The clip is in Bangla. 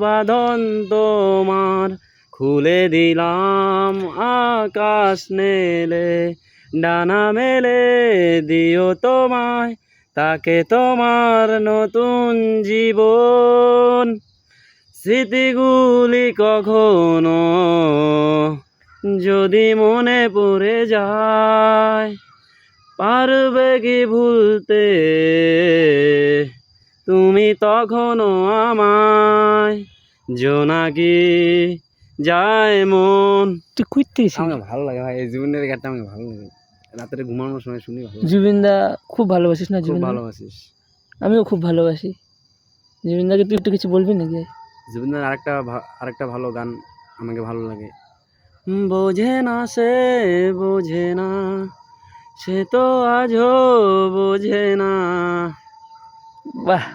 বাঁধন তোমার খুলে দিলাম আকাশ নেলে, ডানা মেলে দিও তোমায়, তাকে তোমার নতুন জীবন। স্মৃতিগুলি কখনো যদি মনে পড়ে যায়, পারবে কি ভুলতে তুমি তখনও আমায়? জোনাকি যায় মন। তুই কুইতেছিস? আমাকে ভালো লাগে ভাই, এই জীবনের গানটা আমাকে ভালো লাগে, রাত্রে ঘুমানোর সময় শুনি ভালো লাগে। জুবিনদা খুব ভালোবাসিস না? খুব জুবিনদা ভালোবাসিস। আমিও খুব ভালোবাসি জুবিনদাকে। তুই একটু কিছু বলবি নাকি? জুবিনদার আরেকটা ভালো গান আমাকে ভালো লাগে। বোঝে না সে, বোঝে না সে তো আজও বোঝে না। বাহ।